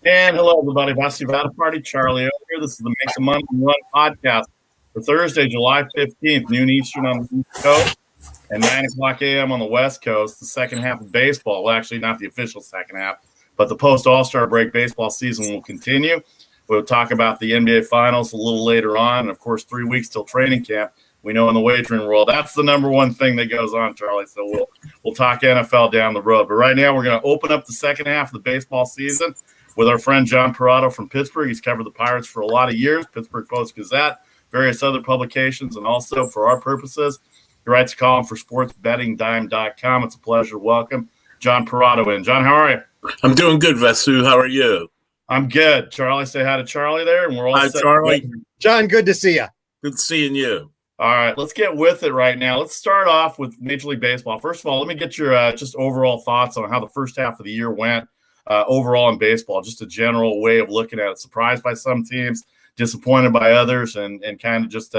And hello, everybody. Vasu Vaddiparty, Charlie over here. This is the Make Some Money and Run podcast for Thursday, July 15th, noon Eastern on the East Coast and 9 o'clock a.m. on the West Coast. The second half of baseball, well, actually, not the official second half, but the post All-Star break baseball season will continue. We'll talk about the NBA Finals a little later on. And, of course, 3 weeks till training camp. We know in the wagering world, that's the number one thing that goes on, Charlie. So we'll talk NFL down the road. But right now, we're going to open up the second half of the baseball season with our friend John Perrotto from Pittsburgh. He's covered the Pirates for a lot of years, Pittsburgh Post-Gazette, various other publications, and also for our purposes, he writes a column for sportsbettingdime.com. It's a pleasure to welcome John Perrotto in. John, how are you? I'm doing good, Vasu. How are you? I'm good. Charlie, say hi to Charlie there, and we're all set. Hi, Charlie. John, good to see you. Good seeing you. All right, let's get with it right now. Let's start off with Major League Baseball. First of all, let me get your just overall thoughts on how the first half of the year went. Overall in baseball, just a general way of looking at it. Surprised by some teams, disappointed by others, and kind of just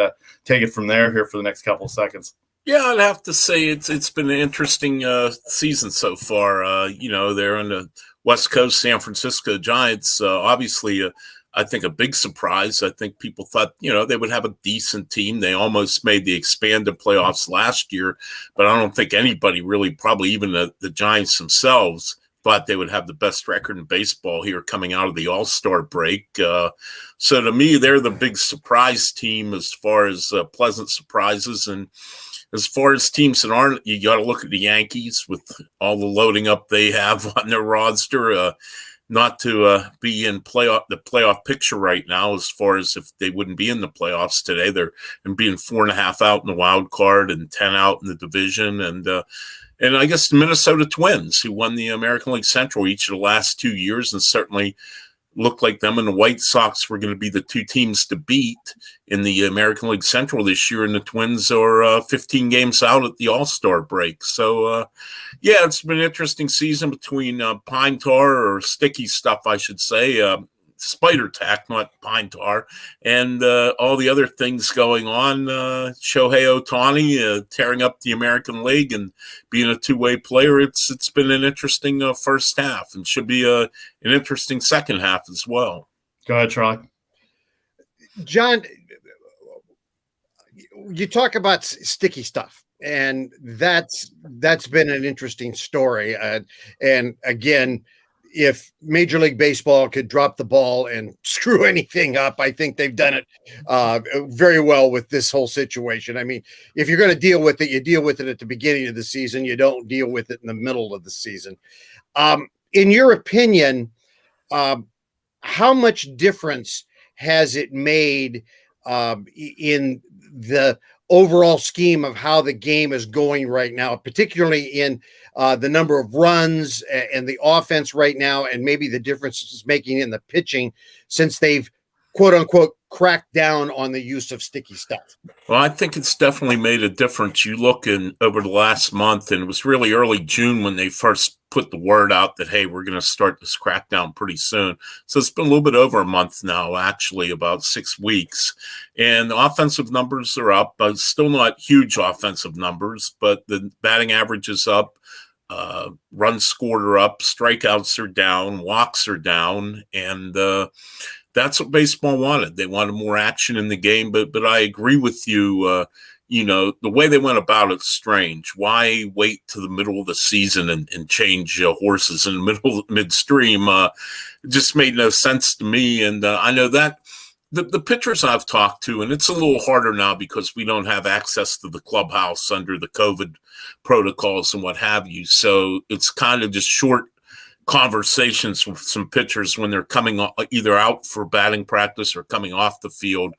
take it from there here for the next couple of seconds. Yeah, I'd have to say it's been an interesting season so far. They're on the West Coast, San Francisco Giants. Obviously, I think a big surprise. I think people thought, they would have a decent team. They almost made the expanded playoffs last year, but I don't think anybody really, probably even the Giants themselves, thought they would have the best record in baseball here coming out of the All-Star break. So to me, they're the big surprise team as far as pleasant surprises. And as far as teams that aren't, you got to look at the Yankees with all the loading up they have on their roster. Not to be in the playoff picture right now, as far as if they wouldn't be in the playoffs today. They're being 4.5 out in the wild card and 10 out in the division. And I guess the Minnesota Twins, who won the American League Central each of the last 2 years, and certainly looked like them and the White Sox were going to be the two teams to beat in the American League Central this year. And the Twins are 15 games out at the All-Star break. So, it's been an interesting season between pine tar, or sticky stuff, I should say, spider tack, not pine tar, and all the other things going on. Shohei Ohtani tearing up the American League and being a two-way player. It's been an interesting first half, and should be an interesting second half as well. Go ahead, Charlie. John, you talk about sticky stuff, and that's been an interesting story. And again, if Major League Baseball could drop the ball and screw anything up, I think they've done it very well with this whole situation. I mean, if you're going to deal with it, you deal with it at the beginning of the season. You don't deal with it in the middle of the season. In your opinion, how much difference has it made in the overall scheme of how the game is going right now, particularly in the number of runs and the offense right now, and maybe the difference it's making in the pitching since they've, quote unquote, cracked down on the use of sticky stuff? Well, I think it's definitely made a difference. You look in over the last month, and it was really early June when they first put the word out that, hey, we're going to start this crackdown pretty soon. So it's been a little bit over a month now, actually, about 6 weeks. And the offensive numbers are up, but still not huge offensive numbers, but the batting average is up. Runs scored are up, strikeouts are down, walks are down, and that's what baseball wanted. They wanted more action in the game, but I agree with you. The way they went about it's strange. Why wait to the middle of the season and change horses in the midstream? It just made no sense to me. And I know that the pitchers I've talked to, and it's a little harder now because we don't have access to the clubhouse under the COVID protocols and what have you. So it's kind of just short conversations with some pitchers when they're coming either out for batting practice or coming off the field.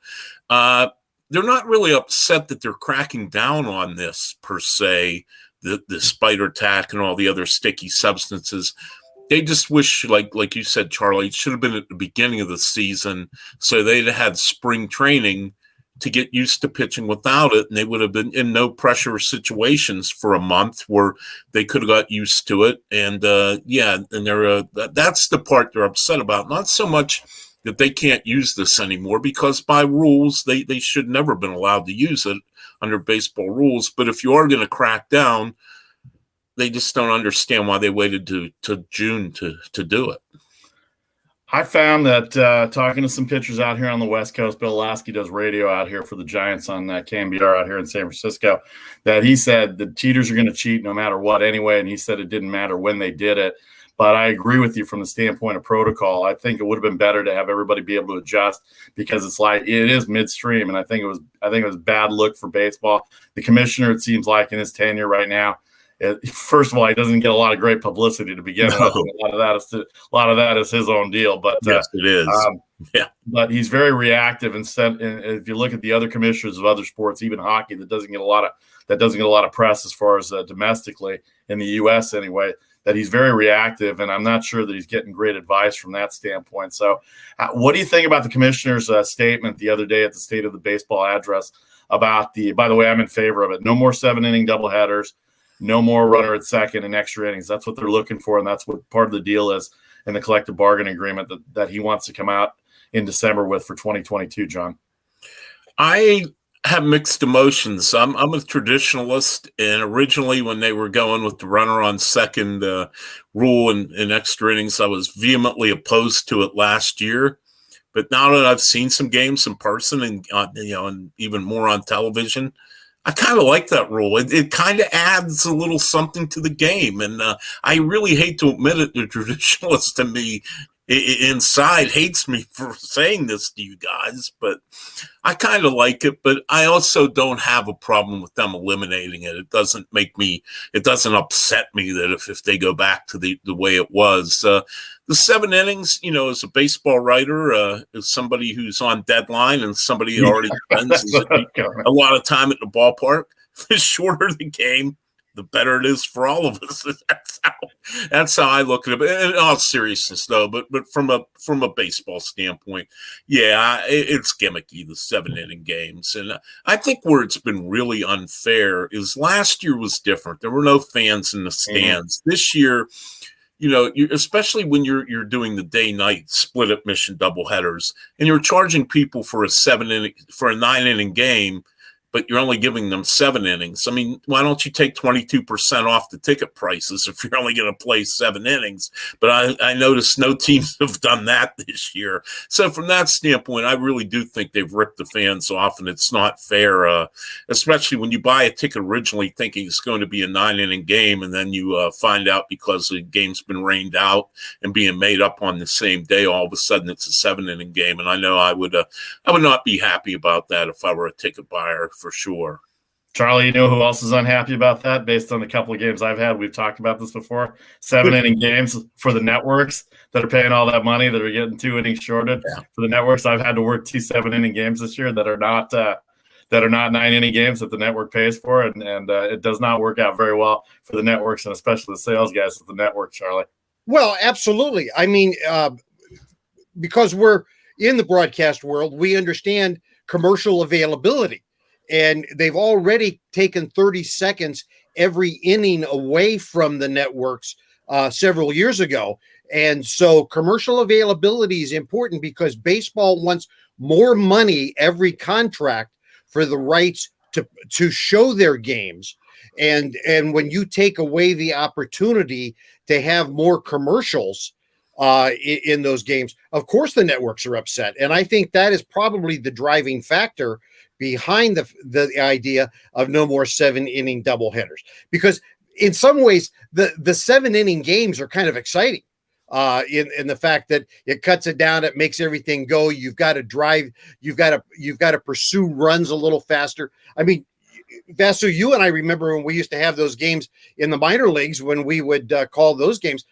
They're not really upset that they're cracking down on this per se, the spider tack and all the other sticky substances. They just wish, like you said, Charlie, it should have been at the beginning of the season, so they'd had spring training to get used to pitching without it, and they would have been in no pressure situations for a month where they could have got used to it. And that's the part they're upset about. Not so much that they can't use this anymore, because by rules they should never have been allowed to use it under baseball rules. But if you are going to crack down, they just don't understand why they waited to June to do it. I found that talking to some pitchers out here on the West Coast, Bill Lasky does radio out here for the Giants on KMBR out here in San Francisco, that he said the cheaters are going to cheat no matter what anyway, and he said it didn't matter when they did it. But I agree with you from the standpoint of protocol. I think it would have been better to have everybody be able to adjust because it's like it is midstream, and I think it was bad look for baseball. The commissioner, it seems like in his tenure right now, first of all, he doesn't get a lot of great publicity to begin with. A lot of that is his own deal. But yes, it is. But he's very reactive. And if you look at the other commissioners of other sports, even hockey, that doesn't get a lot of press as far as domestically in the U.S. anyway. That he's very reactive, and I'm not sure that he's getting great advice from that standpoint. So, what do you think about the commissioner's statement the other day at the State of the Baseball address about by the way, I'm in favor of it. No more 7-inning doubleheaders. No more runner at second and extra innings. That's what they're looking for, and that's what part of the deal is in the collective bargaining agreement that he wants to come out in December with for 2022, John. I have mixed emotions. I'm a traditionalist, and originally when they were going with the runner on second rule in extra innings, I was vehemently opposed to it last year. But now that I've seen some games in person and and even more on television, I kind of like that rule. It kind of adds a little something to the game. And I really hate to admit it, the traditionalist in me inside hates me for saying this to you guys, but I kind of like it. But I also don't have a problem with them eliminating it. It doesn't upset me that if they go back to the way it was. The 7 innings, as a baseball writer, as somebody who's on deadline and somebody who already spends a lot of time at the ballpark, the shorter the game, the better it is for all of us. That's how I look at it. In all seriousness, though, but from a baseball standpoint, yeah, it's gimmicky, the 7-inning games. And I think where it's been really unfair is last year was different. There were no fans in the stands. Mm-hmm. This year, especially when you're doing the day-night split admission doubleheaders, and you're charging people for a 9-inning game, but you're only giving them 7 innings. I mean, why don't you take 22% off the ticket prices if you're only going to play 7 innings? But I noticed no teams have done that this year. So from that standpoint, I really do think they've ripped the fans off, and it's not fair, especially when you buy a ticket originally thinking it's going to be a 9-inning game, and then you find out because the game's been rained out and being made up on the same day, all of a sudden it's a 7-inning game. And I know I would not be happy about that if I were a ticket buyer, for sure. Charlie, you know who else is unhappy about that based on the couple of games I've had? We've talked about this before. 7-inning games for the networks that are paying all that money, that are getting 2 innings shorted for the networks. I've had to work 2 7-inning games this year that are not 9-inning games that the network pays for, and it does not work out very well for the networks, and especially the sales guys at the network, Charlie. Well, absolutely. I mean, because we're in the broadcast world, we understand commercial availability. And they've already taken 30 seconds every inning away from the networks several years ago. And so commercial availability is important because baseball wants more money every contract for the rights to show their games. And when you take away the opportunity to have more commercials in those games, of course the networks are upset. And I think that is probably the driving factor behind the idea of no more 7-inning doubleheaders, because in some ways the 7-inning games are kind of exciting in the fact that it cuts it down, it makes everything go. You've got to drive, you've got to pursue runs a little faster. I mean, Vasu, you and I remember when we used to have those games in the minor leagues, when we would call those games.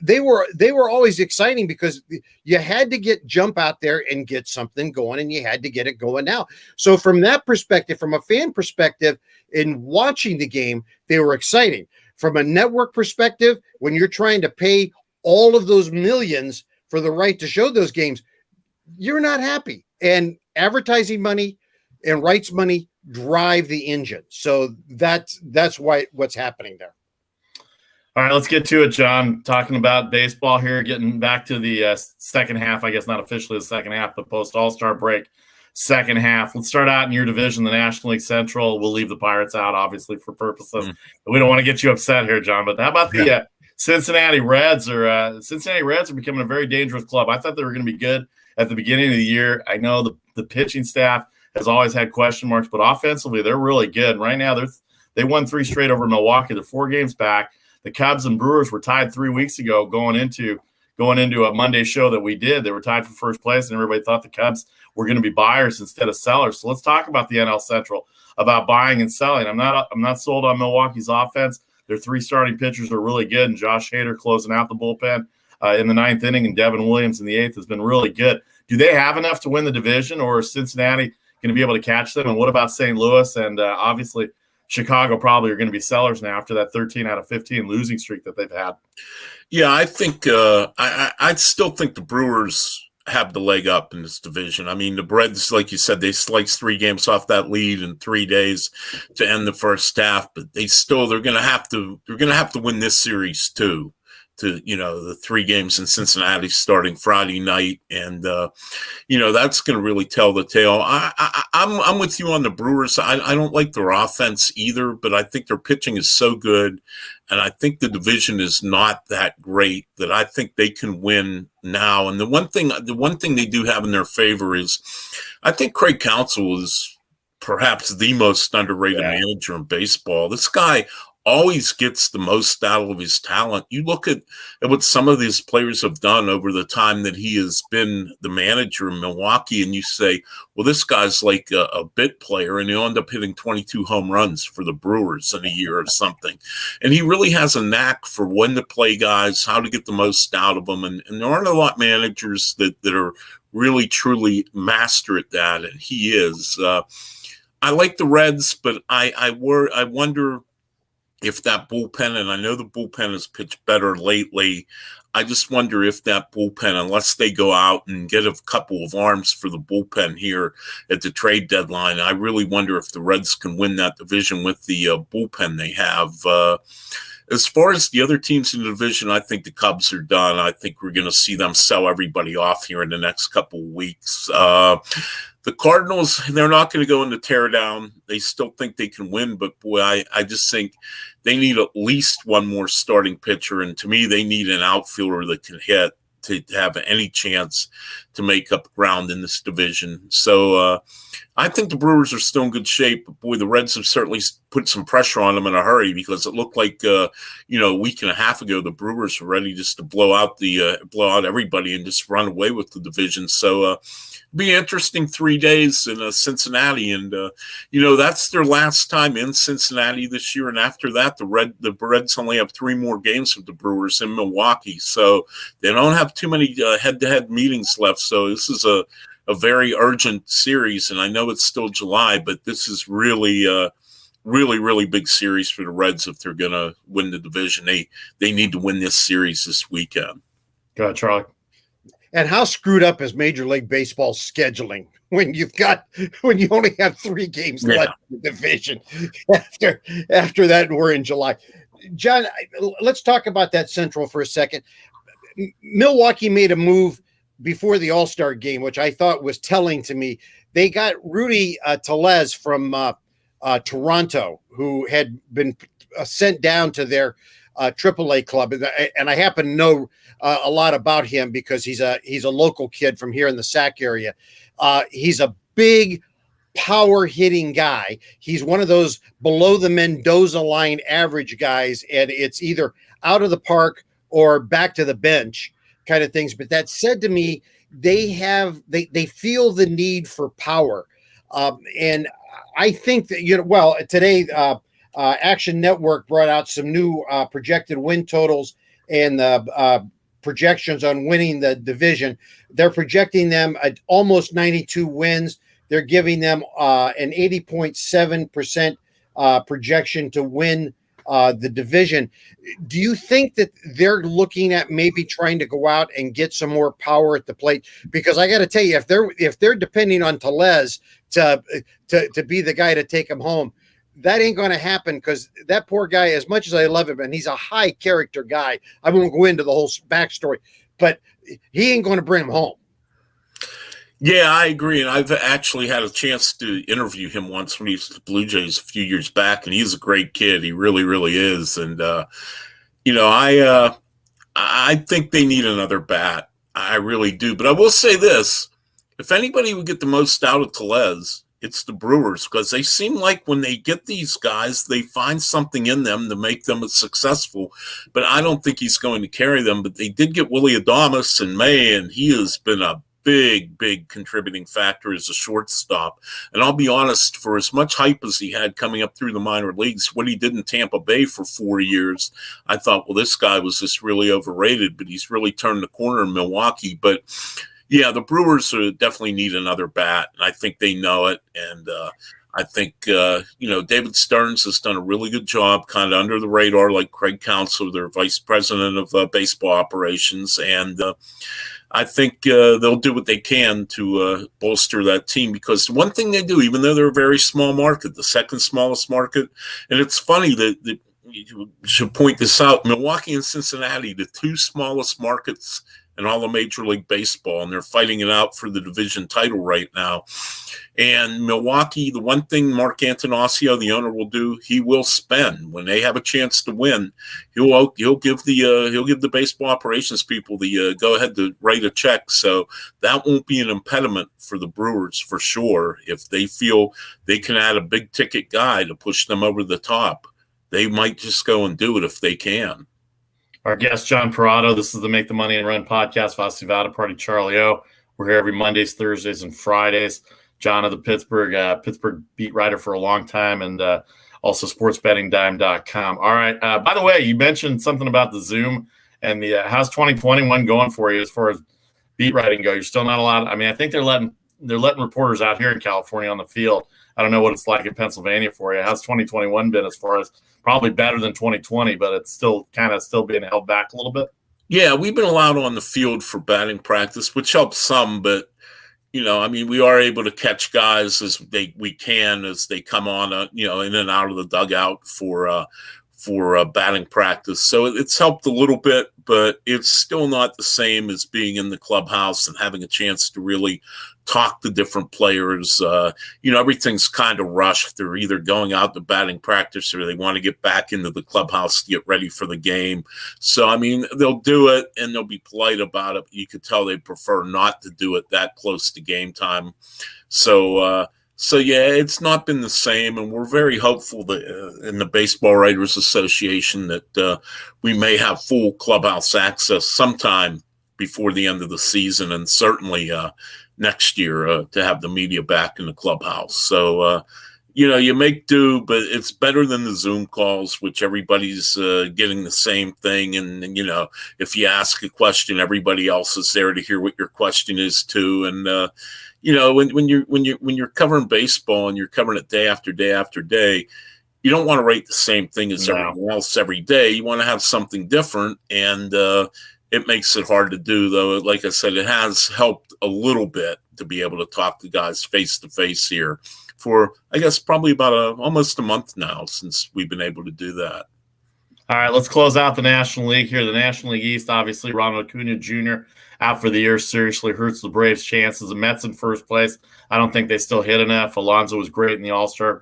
They were always exciting because you had to jump out there and get something going, and you had to get it going now. So from that perspective, from a fan perspective, in watching the game, they were exciting. From a network perspective, when you're trying to pay all of those millions for the right to show those games, you're not happy. And advertising money and rights money drive the engine. So that's what's happening there. All right, let's get to it, John. Talking about baseball here, getting back to the second half. I guess not officially the second half, but post All-Star break, second half. Let's start out in your division, the National League Central. We'll leave the Pirates out, obviously, for purposes. We don't want to get you upset here, John. But how about the Cincinnati Reds are becoming a very dangerous club. I thought they were going to be good at the beginning of the year. I know the pitching staff has always had question marks, but offensively they're really good. Right now they won 3 straight over Milwaukee. They're 4 games back. The Cubs and Brewers were tied 3 weeks ago going into a Monday show that we did. They were tied for first place, and everybody thought the Cubs were going to be buyers instead of sellers. So let's talk about the NL Central, about buying and selling. I'm not sold on Milwaukee's offense. Their 3 starting pitchers are really good, and Josh Hader closing out the bullpen in the 9th inning, and Devin Williams in the 8th has been really good. Do they have enough to win the division, or is Cincinnati going to be able to catch them? And what about St. Louis? And obviously Chicago probably are going to be sellers now after that 13 out of 15 losing streak that they've had. Yeah, I think I still think the Brewers have the leg up in this division. I mean, the Reds, like you said, they sliced 3 games off that lead in 3 days to end the first half, but they're going to have to win this series too. To the 3 games in Cincinnati starting Friday night, and that's going to really tell the tale. I'm with you on the Brewers. I don't like their offense either, but I think their pitching is so good, and I think the division is not that great that I think they can win now. And the one thing they do have in their favor is, I think Craig Counsell is perhaps the most underrated manager in baseball. This guy always gets the most out of his talent. You look at what some of these players have done over the time that he has been the manager in Milwaukee, and you say, well, this guy's like a bit player, and he'll end up hitting 22 home runs for the Brewers in a year or something. And he really has a knack for when to play guys, how to get the most out of them. And there aren't a lot of managers that are really, truly master at that, and he is. I like the Reds, but I wonder if that bullpen, and I know the bullpen has pitched better lately, I just wonder if that bullpen, unless they go out and get a couple of arms for the bullpen here at the trade deadline, I really wonder if the Reds can win that division with the bullpen they have. As far as the other teams in the division, I think the Cubs are done. I think we're going to see them sell everybody off here in the next couple of weeks. The Cardinals, they're not going to go into teardown. They still think they can win, but boy, I just think they need at least one more starting pitcher, and to me, they need an outfielder that can hit to have any chance to make up ground in this division. So I think the Brewers are still in good shape, but boy, the Reds have certainly put some pressure on them in a hurry, because it looked like a week and a half ago the Brewers were ready just to blow out everybody and just run away with the division. So be interesting 3 days in Cincinnati, and that's their last time in Cincinnati this year. And after that, the Reds only have 3 more games with the Brewers in Milwaukee, so they don't have too many head-to-head meetings left. So this is a very urgent series, and I know it's still July, but this is really really big series for the Reds if they're going to win the division. They need to win this series this weekend. Go ahead, Charlie. And how screwed up is Major League Baseball scheduling when you only have 3 games left in the division after that, and we're in July. John, let's talk about that Central for a second. Milwaukee made a move before the All-Star game, which I thought was telling to me. They got Rudy Tellez from Toronto, who had been sent down to their AAA club, and I happen to know a lot about him because he's a local kid from here in the Sac area. He's a big power hitting guy. He's one of those below the Mendoza line average guys, and it's either out of the park or back to the bench kind of things. But that said to me, they feel the need for power, and I think that today Action Network brought out some new projected win totals and projections on winning the division. They're projecting them at almost 92 wins. They're giving them an 80.7% projection to win the division. Do you think that they're looking at maybe trying to go out and get some more power at the plate? Because I got to tell you, if they're depending on Tellez to be the guy to take them home, that ain't going to happen, because that poor guy, as much as I love him, and he's a high character guy, I won't go into the whole backstory, but he ain't going to bring him home. Yeah, I agree. And I've actually had a chance to interview him once when he was at the Blue Jays a few years back, and he's a great kid. He really, really is. And, I think they need another bat. I really do. But I will say this: if anybody would get the most out of Tellez, it's the Brewers, because they seem like when they get these guys, they find something in them to make them successful. But I don't think he's going to carry them. But they did get Willie Adames in May, and he has been a big contributing factor as a shortstop. And I'll be honest, for as much hype as he had coming up through the minor leagues, what he did in Tampa Bay for 4 years, I thought, well, this guy was just really overrated, but he's really turned the corner in Milwaukee. But yeah, the Brewers definitely need another bat, and I think they know it. And I think, David Stearns has done a really good job kind of under the radar, like Craig Counsell, their vice president of baseball operations. And I think they'll do what they can to bolster that team, because one thing they do, even though they're a very small market, the second smallest market, and it's funny that you should point this out, Milwaukee and Cincinnati, the two smallest markets in all of Major League Baseball, and they're fighting it out for the division title right now. And Milwaukee, the one thing Mark Antanasio, the owner, will do, he will spend when they have a chance to win. He'll give the baseball operations people the go ahead to write a check. So that won't be an impediment for the Brewers for sure. If they feel they can add a big ticket guy to push them over the top, they might just go and do it if they can. Our guest, John Perrotto. This is the Make the Money and Run podcast. Vasu Vaddiparty, Charlie O. We're here every Mondays, Thursdays, and Fridays. John of the Pittsburgh beat writer for a long time, and also sportsbettingdime.com. All right. By the way, you mentioned something about the Zoom and the how's 2021 going for you as far as beat writing go? You're still not allowed. I mean, I think they're letting reporters out here in California on the field. I don't know what it's like in Pennsylvania for you. How's 2021 been as far as probably better than 2020, but it's still being held back a little bbit? Yeah, we've been allowed on the field for batting practice, which helps some, but we are able to catch guys as we can as they come on, in and out of the dugout for batting practice. So it's helped a little bit, but it's still not the same as being in the clubhouse and having a chance to really talk to different players. Everything's kind of rushed. They're either going out to batting practice or they want to get back into the clubhouse to get ready for the game. So, they'll do it and they'll be polite about it. But you could tell they prefer not to do it that close to game time. So yeah, it's not been the same, and we're very hopeful that in the Baseball Writers Association that we may have full clubhouse access sometime before the end of the season, and certainly next year to have the media back in the clubhouse. So, you make do, but it's better than the Zoom calls, which everybody's getting the same thing. And if you ask a question, everybody else is there to hear what your question is too. And when you're covering baseball and you're covering it day after day after day, you don't want to write the same thing as everyone else every day. You want to have something different, and it makes it hard to do, though. Like I said, it has helped a little bit to be able to talk to guys face to face here for, I guess, probably about almost a month now since we've been able to do that. All right, let's close out the National League here. The National League East, obviously, Ronald Acuna Jr. out for the year seriously hurts the Braves' chances. The Mets in first place. I don't think they still hit enough. Alonso was great in the All-Star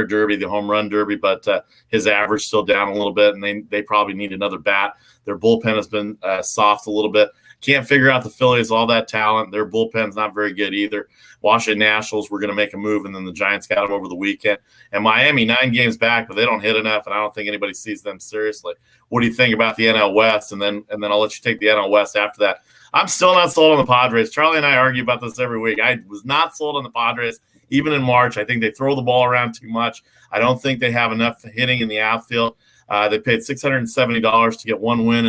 Derby, the home run derby, but his average still down a little bit, and they probably need another bat. Their bullpen has been soft a little bit. Can't figure out the Phillies, all that talent. Their bullpen's not very good either. Washington Nationals were going to make a move, and then the Giants got them over the weekend. And Miami, 9 games back, but they don't hit enough, and I don't think anybody sees them seriously. What do you think about the NL West? And then I'll let you take the NL West after that. I'm still not sold on the Padres. Charlie and I argue about this every week. I was not sold on the Padres even in March. I think they throw the ball around too much. I don't think they have enough hitting in the outfield. They paid $670 to get one win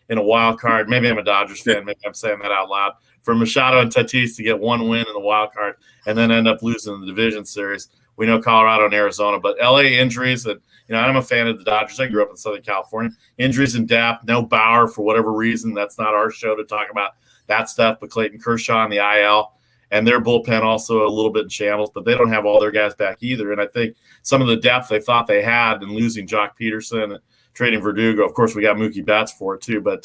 in a wild card. Maybe I'm a Dodgers fan. Maybe I'm saying that out loud. For Machado and Tatis to get one win in the wild card and then end up losing in the division series. We know Colorado and Arizona, but LA injuries. And I'm a fan of the Dodgers. I grew up in Southern California. Injuries in depth. No Bauer for whatever reason. That's not our show to talk about that stuff. But Clayton Kershaw on the IL. And their bullpen also a little bit in shambles, but they don't have all their guys back either. And I think some of the depth they thought they had in losing Jock Peterson and trading Verdugo. Of course, we got Mookie Betts for it too. But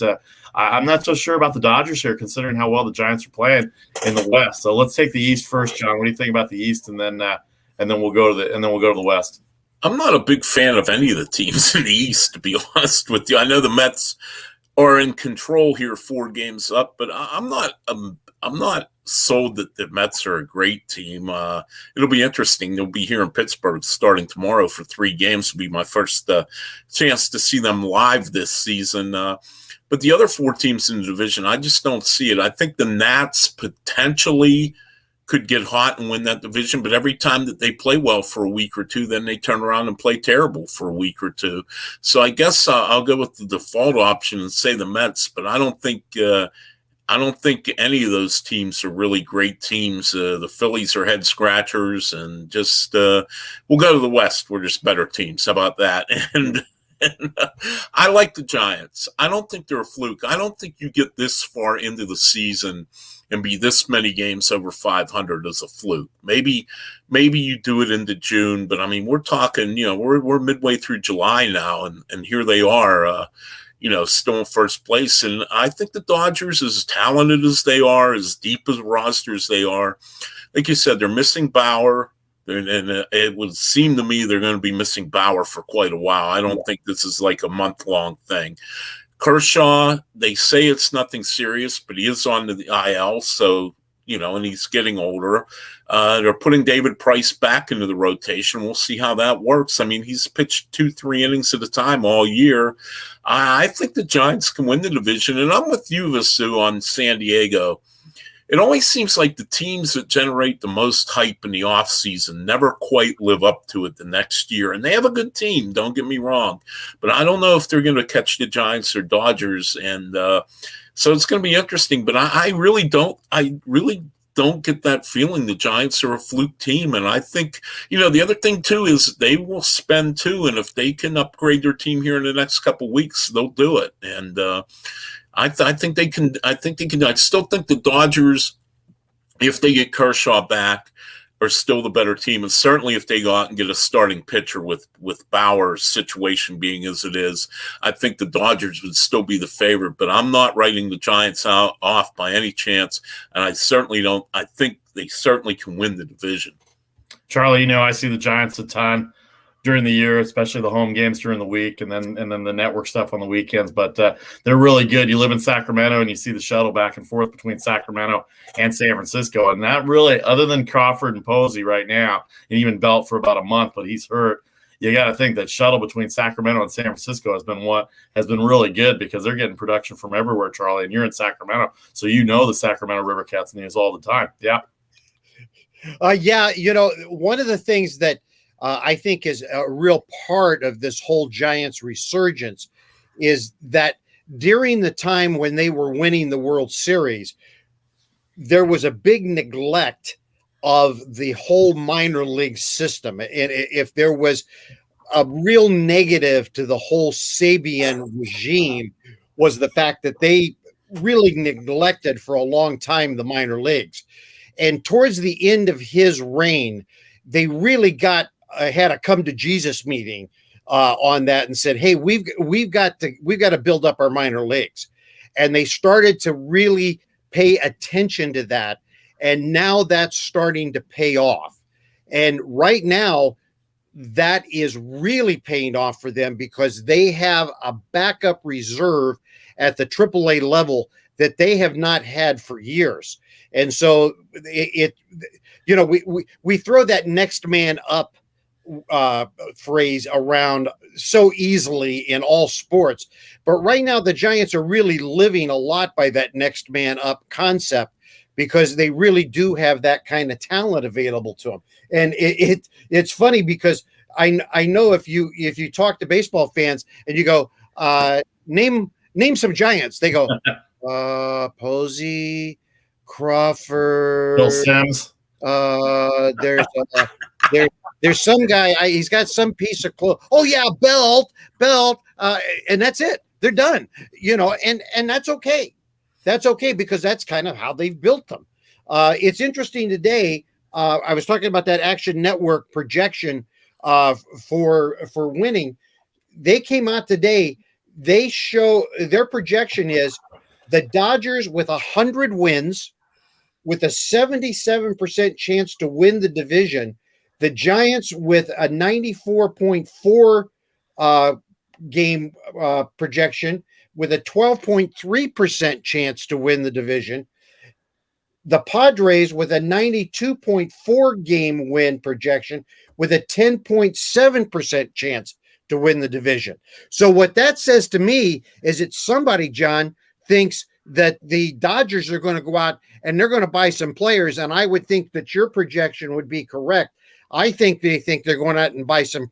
I'm not so sure about the Dodgers here, considering how well the Giants are playing in the West. So let's take the East first, John. What do you think about the East, and then we'll go to the West? I'm not a big fan of any of the teams in the East, to be honest with you. I know the Mets are in control here, 4 games up, but I'm not sold that the Mets are a great team. It'll be interesting. They'll be here in Pittsburgh starting tomorrow for 3 games. It'll be my first chance to see them live this season. But the other 4 teams in the division, I just don't see it. I think the Nats potentially could get hot and win that division, but every time that they play well for a week or two, then they turn around and play terrible for a week or two. So I guess I'll go with the default option and say the Mets, but I don't think any of those teams are really great teams. The Phillies are head scratchers, and just we'll go to the West. We're just better teams. How about that? And I like the Giants. I don't think they're a fluke. I don't think you get this far into the season and be this many games over 500 as a fluke. Maybe you do it into June, but I mean, we're talking, we're midway through July now, and here they are, still in first place. And I think the Dodgers, as talented as they are, as deep as rosters they are, like you said, they're missing Bauer. And it would seem to me they're going to be missing Bauer for quite a while. I don't think this is like a month-long thing. Kershaw, they say it's nothing serious, but he is on the IL, so, and he's getting older. They're putting David Price back into the rotation. We'll see how that works. I mean, he's pitched 2-3 innings at a time all year. I think the Giants can win the division, and I'm with you, Vasu, on San Diego. It always seems like the teams that generate the most hype in the offseason never quite live up to it the next year. And they have a good team, don't get me wrong. But I don't know if they're going to catch the Giants or Dodgers. And so it's going to be interesting. But I really don't get that feeling the Giants are a fluke team. And I think, the other thing, too, is they will spend, too. And if they can upgrade their team here in the next couple of weeks, they'll do it. And I think they can. I still think the Dodgers, if they get Kershaw back, are still the better team. And certainly if they go out and get a starting pitcher with Bauer's situation being as it is, I think the Dodgers would still be the favorite. But I'm not writing the Giants off by any chance. And I certainly don't. I think they certainly can win the division. Charlie, I see the Giants a ton during the year, especially the home games during the week, and then the network stuff on the weekends. But they're really good. You live in Sacramento, and you see the shuttle back and forth between Sacramento and San Francisco. And that really, other than Crawford and Posey right now, and even Belt for about a month, but he's hurt. You got to think that shuttle between Sacramento and San Francisco has been really good, because they're getting production from everywhere, Charlie. And you're in Sacramento, so the Sacramento River Cats news all the time. Yeah. One of the things that I think is a real part of this whole Giants resurgence is that during the time when they were winning the World Series, there was a big neglect of the whole minor league system. And if there was a real negative to the whole Sabian regime, was the fact that they really neglected for a long time the minor leagues. And towards the end of his reign, they really had a come to Jesus meeting on that and said, "Hey, we've got to build up our minor leagues," and they started to really pay attention to that, and now that's starting to pay off. And right now, that is really paying off for them, because they have a backup reserve at the AAA level that they have not had for years. And so we throw that next man up phrase around so easily in all sports, but right now the Giants are really living a lot by that next man up concept, because they really do have that kind of talent available to them. And it's funny, because I know if you talk to baseball fans and you go, name some Giants, they go Posey, Crawford, Bill Sims. There's some guy. He's got some piece of clothes. Oh yeah, Belt, and that's it. They're done. And that's okay. That's okay, because that's kind of how they've built them. It's interesting today. I was talking about that Action Network projection for winning. They came out today. They show their projection is the Dodgers with 100 wins, with a 77% chance to win the division. The Giants with a 94.4 game projection with a 12.3% chance to win the division. The Padres with a 92.4 game win projection with a 10.7% chance to win the division. So what that says to me is that somebody, John, thinks that the Dodgers are going to go out and they're going to buy some players. And I would think that your projection would be correct. I think they're going out and buy some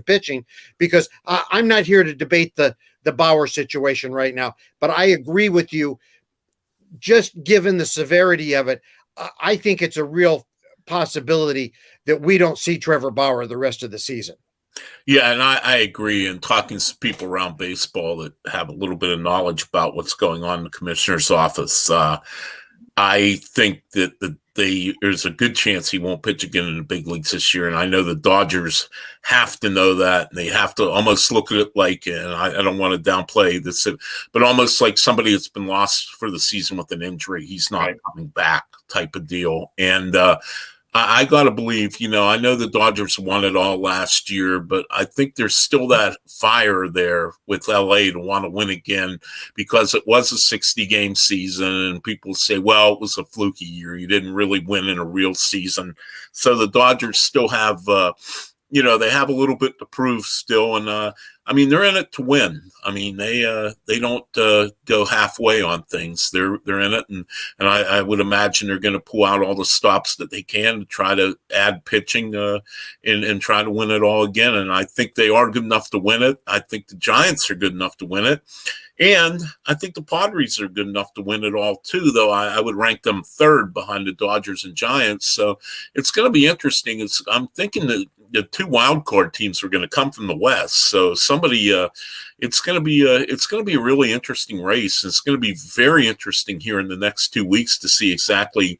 pitching, because I'm not here to debate the Bauer situation right now, but I agree with you. Just given the severity of it, I think it's a real possibility that we don't see Trevor Bauer the rest of the season. Yeah, and I agree. And talking to people around baseball that have a little bit of knowledge about what's going on in the commissioner's office, I think that there's a good chance he won't pitch again in the big leagues this year. And I know the Dodgers have to know that, and they have to almost look at it like, and I don't want to downplay this, but almost like somebody that's been lost for the season with an injury. He's not coming back type of deal. And I got to believe, I know the Dodgers won it all last year, but I think there's still that fire there with LA to want to win again, because it was a 60-game season and people say, well, it was a fluky year. You didn't really win in a real season. So the Dodgers still have, they have a little bit to prove still. And, they're in it to win. They don't go halfway on things. They're in it, and I would imagine they're going to pull out all the stops that they can to try to add pitching and try to win it all again. And I think they are good enough to win it. I think the Giants are good enough to win it. And I think the Padres are good enough to win it all too, though I would rank them third behind the Dodgers and Giants. So it's going to be interesting. I'm thinking that the two wild card teams are going to come from the West. So it's going to be a really interesting race. It's going to be very interesting here in the next 2 weeks to see exactly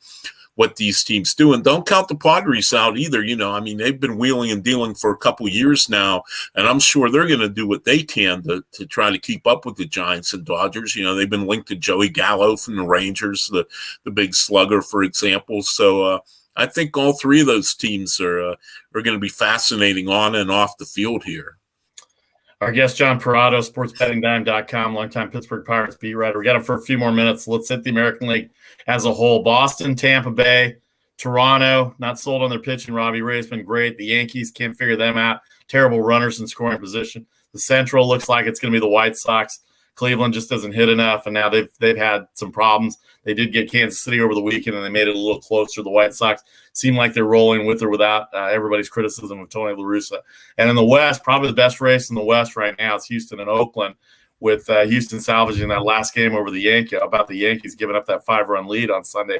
what these teams do. And don't count the Padres out either. They've been wheeling and dealing for a couple of years now, and I'm sure they're going to do what they can to try to keep up with the Giants and Dodgers. They've been linked to Joey Gallo from the Rangers, the big slugger, for example. So I think all three of those teams are going to be fascinating on and off the field here. Our guest, John Perrotto, sportsbettingdime.com, longtime Pittsburgh Pirates beat writer. We got him for a few more minutes. Let's hit the American League as a whole. Boston, Tampa Bay, Toronto, not sold on their pitching. Robbie Ray's been great. The Yankees can't figure them out. Terrible runners in scoring position. The Central looks like it's going to be the White Sox. Cleveland just doesn't hit enough, and now they've had some problems. They did get Kansas City over the weekend, and they made it a little closer. The White Sox seem like they're rolling with or without everybody's criticism of Tony La Russa. And in the West, probably the best race in the West right now is Houston and Oakland, with Houston salvaging that last game over the Yankees giving up that 5-run lead on Sunday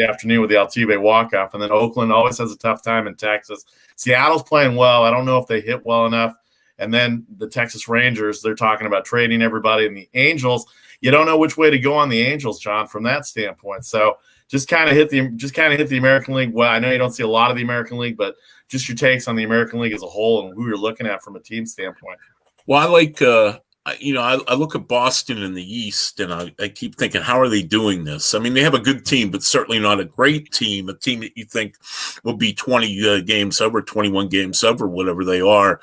afternoon with the Altuve walk-off. And then Oakland always has a tough time in Texas. Seattle's playing well. I don't know if they hit well enough. And then the Texas Rangers, they're talking about trading everybody. And the Angels, you don't know which way to go on the Angels, John, from that standpoint. So just kind of hit the American League. Well, I know you don't see a lot of the American League, but just your takes on the American League as a whole and who you're looking at from a team standpoint. Well, I like I look at Boston in the East, and I keep thinking, how are they doing this? They have a good team, but certainly not a great team, a team that you think will be 20 games over, 21 games over, whatever they are.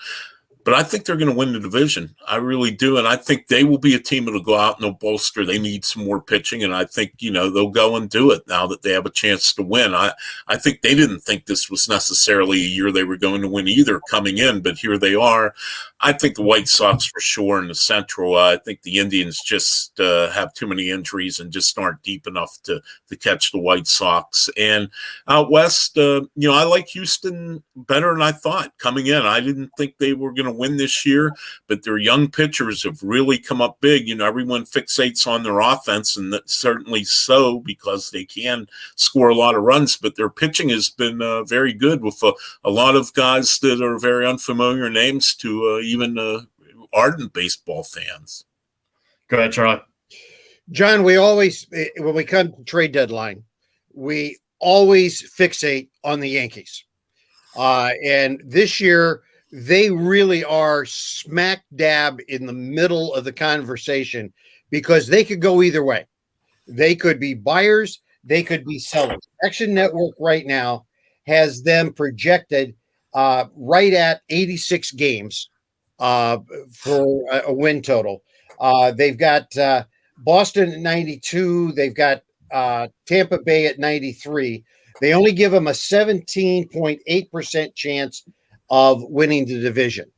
But I think they're going to win the division. I really do. And I think they will be a team that will go out and they'll bolster. They need some more pitching. And I think, they'll go and do it now that they have a chance to win. I think they didn't think this was necessarily a year they were going to win either coming in, but here they are. I think the White Sox for sure in the Central. I think the Indians just have too many injuries and just aren't deep enough to catch the White Sox. And out West, I like Houston better than I thought coming in. I didn't think they were going to win this year, but their young pitchers have really come up big. Everyone fixates on their offense, and that's certainly so because they can score a lot of runs, but their pitching has been very good with a lot of guys that are very unfamiliar names to even ardent baseball fans. Go ahead, Charlie. John, we always, when we come to trade deadline, we always fixate on the Yankees. And this year, they really are smack dab in the middle of the conversation because they could go either way. They could be buyers. They could be sellers. Action Network right now has them projected right at 86 games for a win total. They've got Boston at 92. They've got Tampa Bay at 93. They only give them a 17.8% chance of winning the division.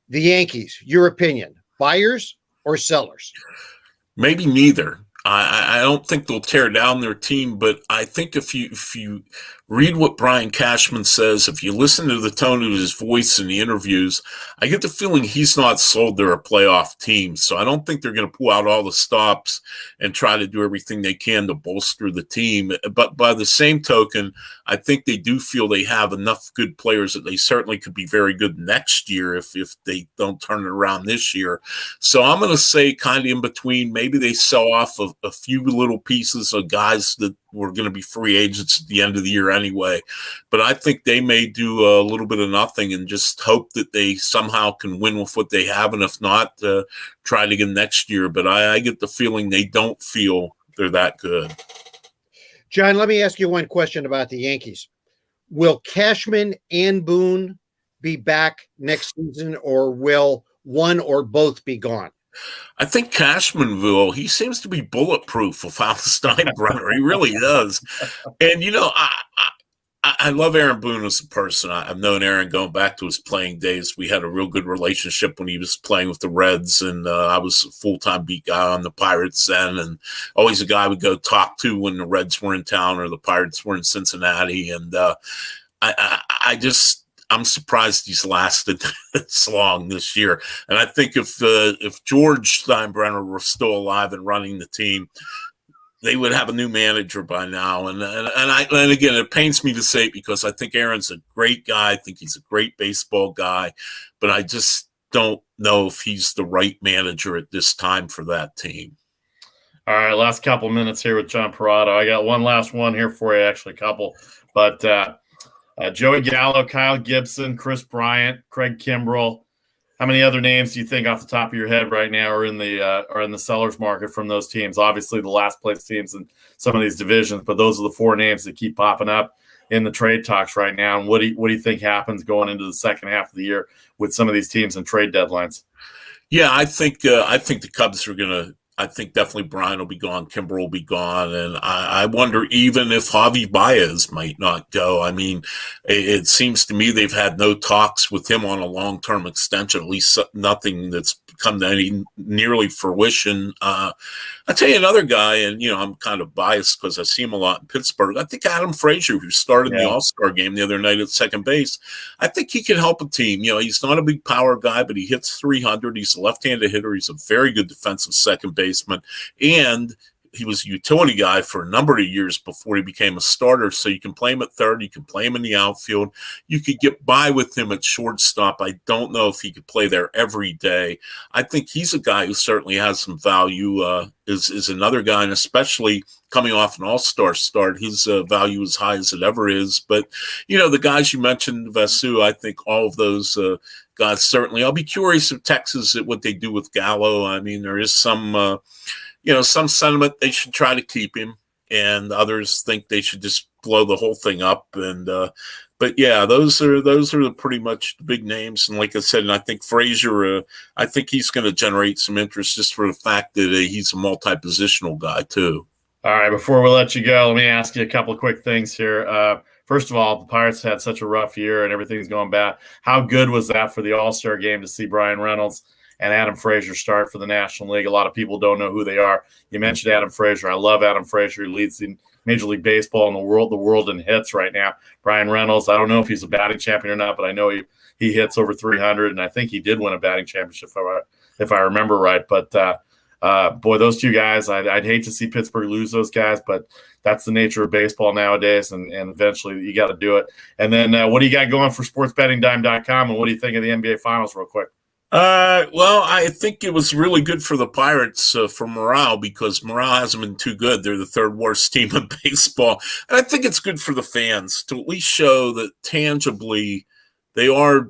The Yankees, your opinion, buyers or sellers? Maybe neither. I don't think they'll tear down their team, but I think if you read what Brian Cashman says, if you listen to the tone of his voice in the interviews, I get the feeling he's not sold they're a playoff team. So I don't think they're going to pull out all the stops and try to do everything they can to bolster the team. But by the same token, I think they do feel they have enough good players that they certainly could be very good next year if they don't turn it around this year. So I'm going to say kind of in between. Maybe they sell off a few little pieces of guys that were going to be free agents at the end of the year anyway. But I think they may do a little bit of nothing and just hope that they somehow can win with what they have. And if not, try it again next year. But I get the feeling they don't feel they're that good. John, let me ask you one question about the Yankees. Will Cashman and Boone be back next season, or will one or both be gone? I think Cashman will. He seems to be bulletproof without Steinbrenner. He really does. And, I love Aaron Boone as a person. I've known Aaron going back to his playing days. We had a real good relationship when he was playing with the Reds, and I was a full-time beat guy on the Pirates then, and always a guy I would go talk to when the Reds were in town or the Pirates were in Cincinnati. And I'm surprised he's lasted this long this year. And I think if George Steinbrenner were still alive and running the team, they would have a new manager by now. And again, it pains me to say it because I think Aaron's a great guy. I think he's a great baseball guy, but I just don't know if he's the right manager at this time for that team. All right, last couple minutes here with John Perrotto. I got one last one here for you, actually a couple, but Joey Gallo, Kyle Gibson, Chris Bryant, Craig Kimbrell. How many other names do you think off the top of your head right now are in the sellers market from those teams? Obviously, the last place teams in some of these divisions, but those are the four names that keep popping up in the trade talks right now. And what do you think happens going into the second half of the year with some of these teams and trade deadlines? Yeah, I think the Cubs are going to. I think definitely Brian will be gone, Kimber will be gone, and I wonder even if Javi Baez might not go. I mean, it seems to me they've had no talks with him on a long-term extension, at least nothing that's come to any nearly fruition. I'll tell you another guy, and I'm kind of biased because I see him a lot in Pittsburgh. I think Adam Frazier, who started the All-Star game the other night at second base, I think he can help a team. He's not a big power guy, but he hits 300. He's a left-handed hitter. He's a very good defensive second baseman, and he was a utility guy for a number of years before he became a starter. So you can play him at third. You can play him in the outfield. You could get by with him at shortstop. I don't know if he could play there every day. I think he's a guy who certainly has some value, is another guy, and especially coming off an all-star start, his value is high as it ever is. But, the guys you mentioned, Vasu, I think all of those guys certainly. I'll be curious if Texas, what they do with Gallo. I mean, there is some some sentiment they should try to keep him, and others think they should just blow the whole thing up. And but yeah, those are pretty much the big names. And like I said, and I think Frazier, I think he's going to generate some interest just for the fact that he's a multi-positional guy too. All right, before we let you go, let me ask you a couple of quick things here. First of all, the Pirates had such a rough year and everything's going bad. How good was that for the All-Star game to see Brian Reynolds and Adam Frazier start for the National League? A lot of people don't know who they are. You mentioned Adam Frazier. I love Adam Frazier. He leads in Major League Baseball in the world in hits right now. Brian Reynolds, I don't know if he's a batting champion or not, but I know he hits over 300, and I think he did win a batting championship if I remember right. But boy, those two guys, I'd hate to see Pittsburgh lose those guys, but that's the nature of baseball nowadays, and eventually you got to do it. And then what do you got going for sportsbettingdime.com, and what do you think of the NBA Finals real quick? Well, I think it was really good for the Pirates for morale, because morale hasn't been too good. They're the third worst team in baseball. And I think it's good for the fans to at least show that tangibly they are,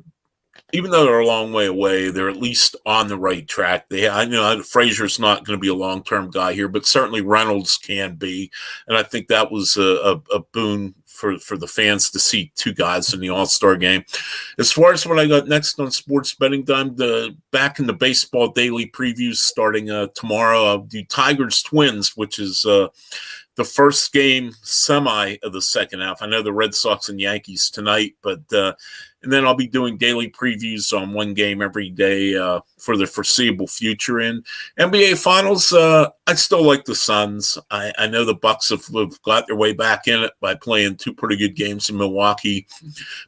even though they're a long way away, they're at least on the right track. I know Frazier's not going to be a long-term guy here, but certainly Reynolds can be. And I think that was a boon for the fans to see two guys in the All-Star game. As far as what I got next on Sports Betting Dime, back in the baseball daily previews starting tomorrow. I'll do Tigers Twins, which is the first game semi of the second half. I know the Red Sox and Yankees tonight, but and then I'll be doing daily previews on one game every day for the foreseeable future. In NBA Finals, I still like the Suns. I know the Bucks have got their way back in it by playing two pretty good games in Milwaukee,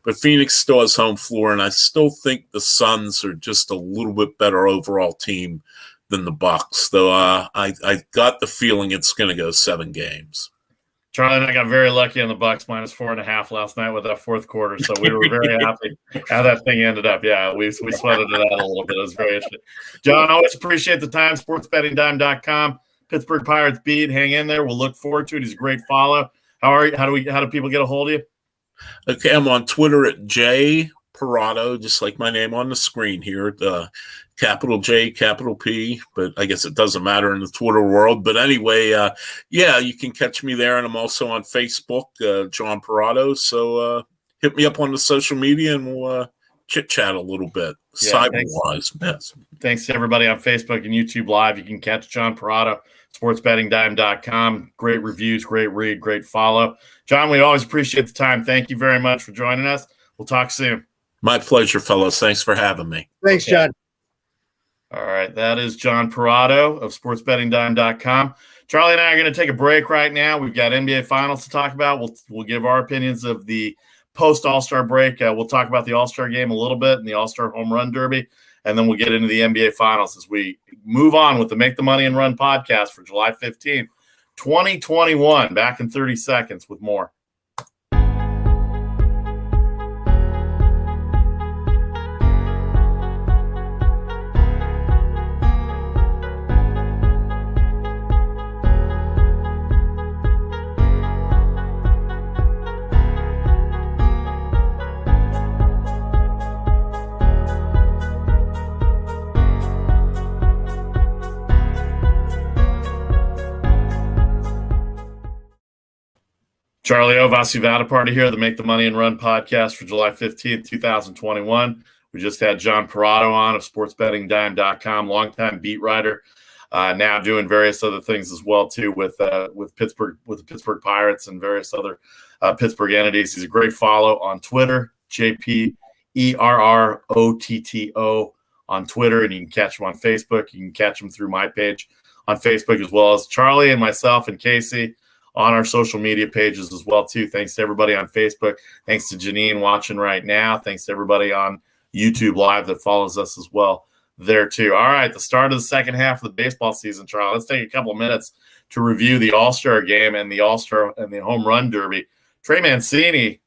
but Phoenix still has home floor, and I still think the Suns are just a little bit better overall team than the Bucks, though I got the feeling it's going to go 7 games. Charlie and I got very lucky on the Bucks -4.5 last night with that fourth quarter, so we were very happy how that thing ended up. Yeah, we sweated it out a little bit. It was very interesting. John, always appreciate the time. SportsBettingDime.com. Pittsburgh Pirates beat. Hang in there. We'll look forward to it. He's a great follow. How are you? How do people get a hold of you? Okay, I'm on Twitter at J Perrotto, just like my name on the screen here. Capital J, capital P, but I guess it doesn't matter in the Twitter world. But anyway, yeah, you can catch me there. And I'm also on Facebook, John Perrotto. So hit me up on the social media and we'll chit-chat a little bit. Yeah, cyber-wise. Yes. Thanks to everybody on Facebook and YouTube Live. You can catch John Perrotto, sportsbettingdime.com. Great reviews, great read, great follow. John, we always appreciate the time. Thank you very much for joining us. We'll talk soon. My pleasure, fellows. Thanks for having me. Thanks, John. All right, that is John Perrotto of sportsbettingdime.com. Charlie and I are going to take a break right now. We've got NBA Finals to talk about. We'll give our opinions of the post-All-Star break. We'll talk about the All-Star game a little bit and the All-Star Home Run Derby, and then we'll get into the NBA Finals as we move on with the Make the Money and Run podcast for July 15th, 2021. Back in 30 seconds with more. Charlie O, Vasu Vaddiparty here, the Make the Money and Run podcast for July 15th, 2021. We just had John Perrotto on of sportsbettingdime.com, longtime beat writer, now doing various other things as well too with Pittsburgh, with the Pittsburgh Pirates and various other Pittsburgh entities. He's a great follow on Twitter, JPERROTTO on Twitter, and you can catch him on Facebook. You can catch him through my page on Facebook, as well as Charlie and myself and Casey on our social media pages as well too. Thanks to everybody on Facebook. Thanks to Janine watching right now. Thanks to everybody on YouTube Live that follows us as well there too. All right, the start of the second half of the baseball season, Charlie. Let's take a couple of minutes to review the All-Star game and the All-Star and the Home Run Derby. Trey Mancini,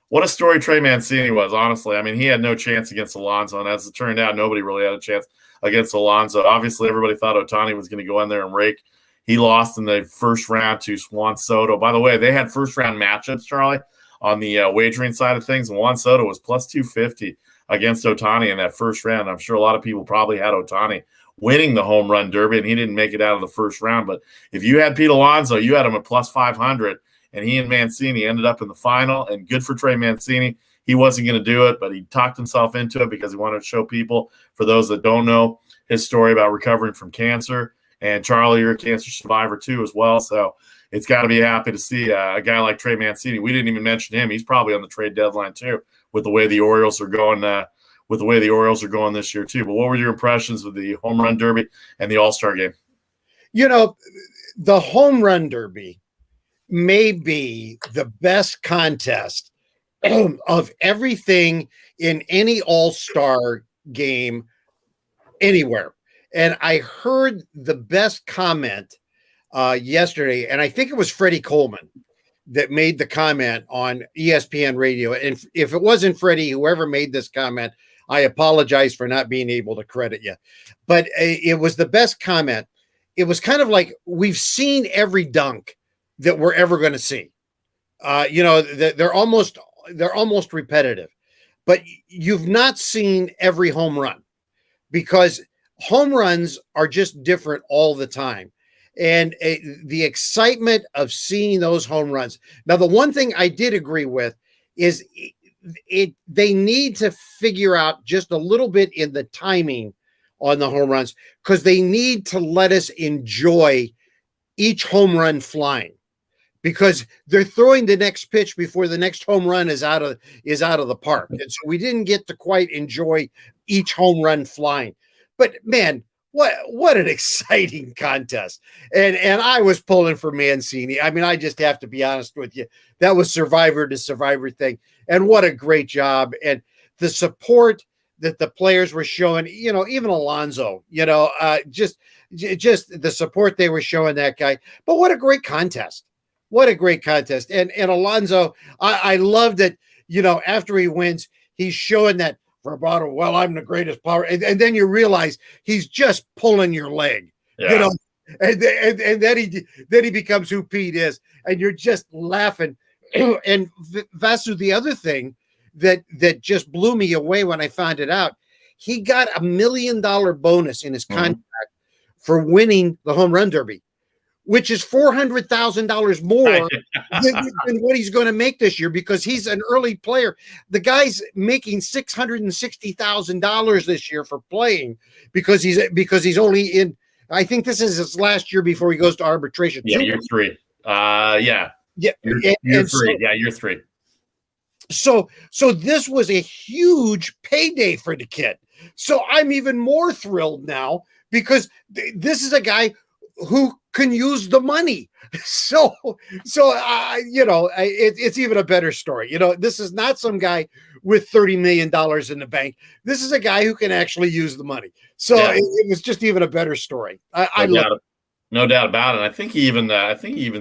what a story Trey Mancini was, honestly. I mean, he had no chance against Alonso, and as it turned out, nobody really had a chance against Alonso. Obviously, everybody thought Ohtani was going to go in there and rake. He lost in the first round to Juan Soto. By the way, they had first-round matchups, Charlie, on the wagering side of things, and Juan Soto was plus 250 against Ohtani in that first round. I'm sure a lot of people probably had Ohtani winning the Home Run Derby, and he didn't make it out of the first round. But if you had Pete Alonso, you had him at plus 500, and he and Mancini ended up in the final, and good for Trey Mancini. He wasn't going to do it, but he talked himself into it because he wanted to show people, for those that don't know, his story about recovering from cancer. And Charlie, you're a cancer survivor too as well. So it's got to be happy to see a guy like Trey Mancini. We didn't even mention him. He's probably on the trade deadline too, with the way the Orioles are going. This year too. But what were your impressions of the Home Run Derby and the All-Star game? You know, the Home Run Derby may be the best contest of everything in any All-Star game anywhere. And I heard the best comment yesterday, and I think it was Freddie Coleman that made the comment on ESPN radio. And if it wasn't Freddie, whoever made this comment, I apologize for not being able to credit you. But it was the best comment. It was kind of like, we've seen every dunk that we're ever going to see. They're almost repetitive. But you've not seen every home run, because home runs are just different all the time. and the excitement of seeing those home runs. Now, the one thing I did agree with is they need to figure out just a little bit in the timing on the home runs, because they need to let us enjoy each home run flying, because they're throwing the next pitch before the next home run is out of the park. And so we didn't get to quite enjoy each home run flying. But man, what an exciting contest. And I was pulling for Mancini. I mean, I just have to be honest with you. That was survivor to survivor thing. And what a great job. And the support that the players were showing, even Alonso, just the support they were showing that guy. But what a great contest. What a great contest. And Alonso, I love that, after he wins, he's showing that vibrato, well, I'm the greatest power. And then you realize he's just pulling your leg, and then he becomes who Pete is. And you're just laughing. And Vasu, the other thing that just blew me away when I found it out, he got $1 million bonus in his contract for winning the home run derby, which is $400,000 more than what he's going to make this year, because he's an early player. The guy's making $660,000 this year for playing because he's only in. I think this is his last year before he goes to arbitration. Yeah, year 3. Yeah. Year 3. Yeah, year 3. So this was a huge payday for the kid. So I'm even more thrilled now, because this is a guy who can use the money. So it's even a better story. This is not some guy with $30 million in the bank. This is a guy who can actually use the money. So it was just even a better story. I love it. No doubt about it. I think he even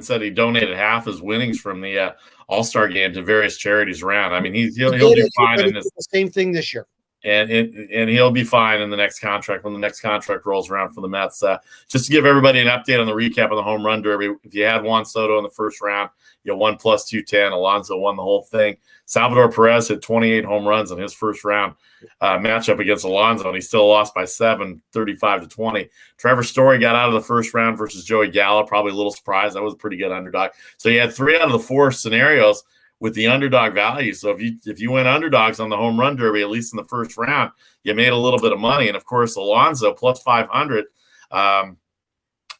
said he donated half his winnings from the All-Star game to various charities around. I mean, he'll do fine in this. The same thing this year. And he'll be fine in the next contract when the next contract rolls around for the Mets. Just to give everybody an update on the recap of the home run derby, if you had Juan Soto in the first round, you won plus 210. Alonso won the whole thing. Salvador Perez hit 28 home runs in his first round matchup against Alonso, and he still lost by 7, 35-20. Trevor Story got out of the first round versus Joey Gallo. Probably a little surprised. That was a pretty good underdog. So you had 3 out of the 4 scenarios with the underdog value. So if you went underdogs on the home run derby, at least in the first round, you made a little bit of money. And of course, Alonso plus 500.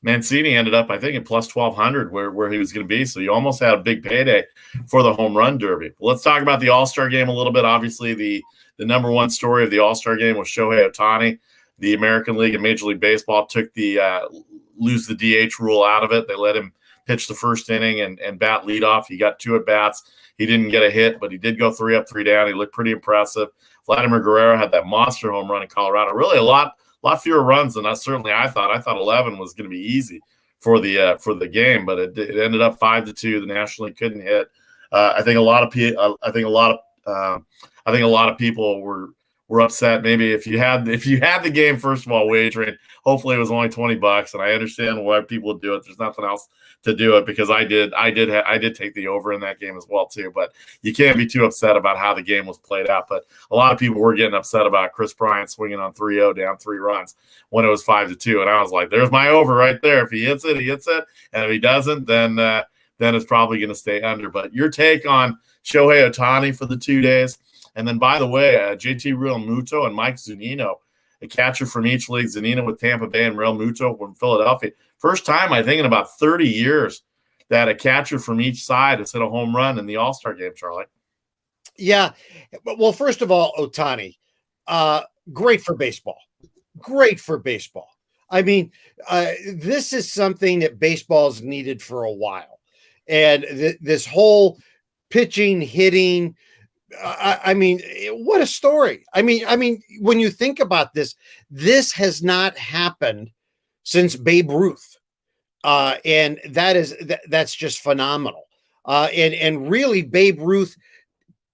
Mancini ended up, I think, at plus 1,200 where he was going to be. So you almost had a big payday for the home run derby. But let's talk about the All-Star game a little bit. Obviously, the number one story of the All-Star game was Shohei Ohtani. The American League and Major League Baseball took the lose the DH rule out of it. They let him pitch the first inning and bat leadoff. He got 2 at-bats. He didn't get a hit, but he did go 3 up, 3 down. He looked pretty impressive. Vladimir Guerrero had that monster home run in Colorado. Really a lot fewer runs than I thought. I thought 11 was going to be easy for the game, but it ended up 5-2. The National League couldn't hit. I think a lot of people were upset. Maybe if you had the game, first of all, wagering, hopefully it was only $20, and I understand why people would do it. There's nothing else to do it, because I did take the over in that game as well too. But you can't be too upset about how the game was played out. But a lot of people were getting upset about Chris Bryant swinging on 3-0 down 3 runs when it was 5-2, and I was like, "There's my over right there. If he hits it, he hits it, and if he doesn't, then it's probably going to stay under." But your take on Shohei Ohtani for the 2 days? And then, by the way, JT Realmuto and Mike Zunino, a catcher from each league, Zunino with Tampa Bay and Realmuto from Philadelphia. First time, I think, in about 30 years that a catcher from each side has hit a home run in the All-Star game, Charlie. Yeah. Well, first of all, Ohtani, great for baseball. Great for baseball. I mean, this is something that baseball's needed for a while. And this whole pitching, hitting, I mean, what a story. I mean, when you think about this has not happened since Babe Ruth. And that's just phenomenal. And really Babe Ruth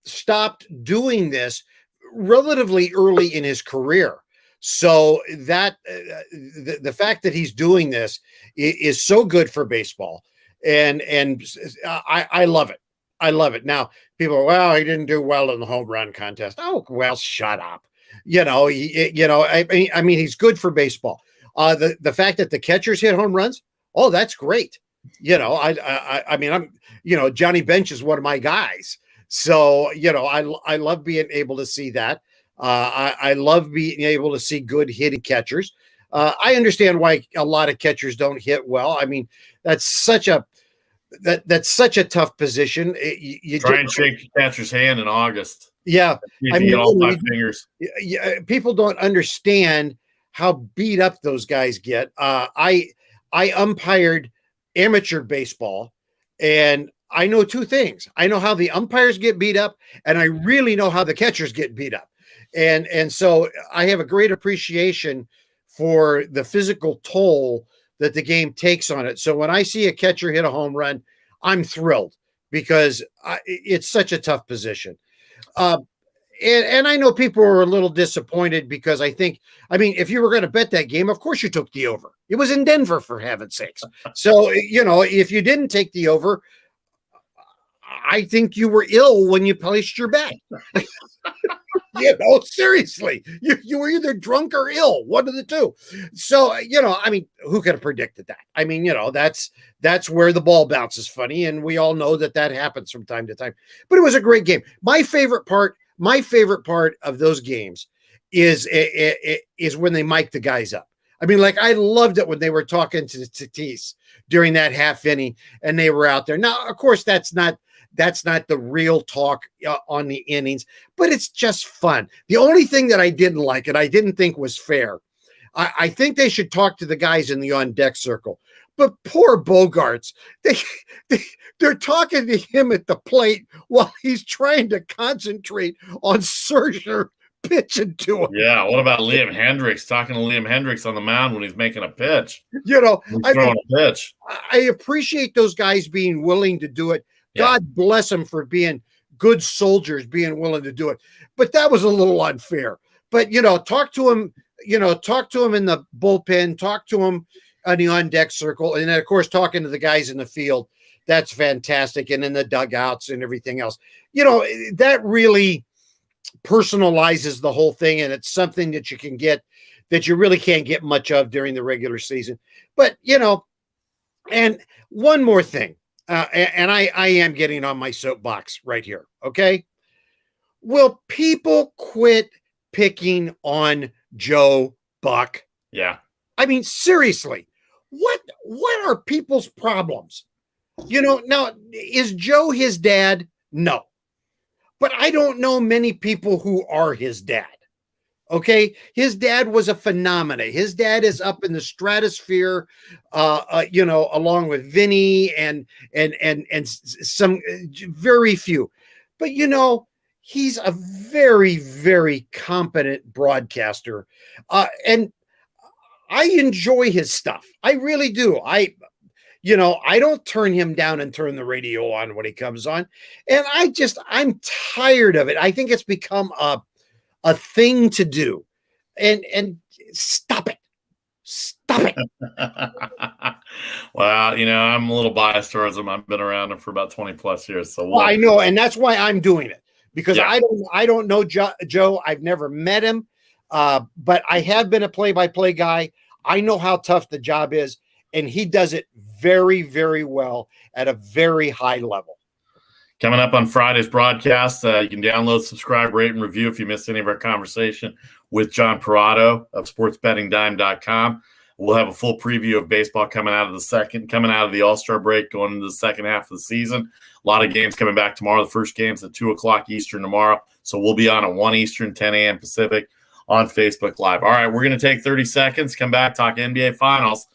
stopped doing this relatively early in his career. So that the fact that he's doing this is so good for baseball. And I love it. I love it. Now, people are, well, he didn't do well in the home run contest. Oh, well, shut up. I mean, he's good for baseball. The fact that the catchers hit home runs, oh, that's great. I mean, Johnny Bench is one of my guys. So, I love being able to see that. I love being able to see good hitting catchers. I understand why a lot of catchers don't hit well. I mean, that's such a tough position. You try and shake the catcher's hand in August. Yeah, I mean, all 5 fingers. People don't understand how beat up those guys get. I umpired amateur baseball, and I know 2 things. I know how the umpires get beat up, and I really know how the catchers get beat up. And so I have a great appreciation for the physical toll that the game takes on it. So when I see a catcher hit a home run, I'm thrilled because it's such a tough position. And I know people were a little disappointed because if you were going to bet that game, of course you took the over. It was in Denver, for heaven's sakes. So, if you didn't take the over, I think you were ill when you placed your bet. Seriously, you were either drunk or ill, one of the two. So, who could have predicted that? I mean, that's where the ball bounces funny. And we all know that happens from time to time, but it was a great game. My favorite part of those games is when they mic the guys up. I mean, like, I loved it when they were talking to Tatis during that half inning and they were out there. Now, of course, that's not the real talk on the innings, but it's just fun. The only thing that I didn't like and I didn't think was fair, I think they should talk to the guys in the on deck circle. But poor Bogarts, they're talking to him at the plate while he's trying to concentrate on Scherzer pitching to him. Yeah, what about Liam Hendricks? Talking to Liam Hendricks on the mound when he's making a pitch. A pitch. I appreciate those guys being willing to do it. Yeah. God bless them for being good soldiers, being willing to do it. But that was a little unfair. But, talk to him in the bullpen, talk to him on the on-deck circle, and then, of course, talking to the guys in the field. That's fantastic. And in the dugouts and everything else. That really personalizes the whole thing, and it's something that you can get that you really can't get much of during the regular season. But, and one more thing. And I am getting on my soapbox right here. Okay. Will people quit picking on Joe Buck? Yeah. I mean, seriously, what are people's problems? Now, is Joe his dad? No. But I don't know many people who are his dad. Okay, his dad was a phenomenon. His dad is up in the stratosphere, along with Vinny and some very few. But he's a very, very competent broadcaster, and I enjoy his stuff. I really do. I don't turn him down and turn the radio on when he comes on, and I'm tired of it. I think it's become a thing to do, and stop it. Well, I'm a little biased towards him. I've been around him for about 20 plus years. So I know. And that's why I'm doing it, because I don't know Joe. I've never met him. But I have been a play-by-play guy. I know how tough the job is, and he does it very, very well at a very high level. Coming up on Friday's broadcast, you can download, subscribe, rate, and review if you missed any of our conversation with John Perrotto of sportsbettingdime.com. We'll have a full preview of baseball coming out of the All-Star break, going into the second half of the season. A lot of games coming back tomorrow. The first game's at 2 o'clock Eastern tomorrow. So we'll be on at 1 Eastern, 10 a.m. Pacific on Facebook Live. All right, we're going to take 30 seconds, come back, talk NBA Finals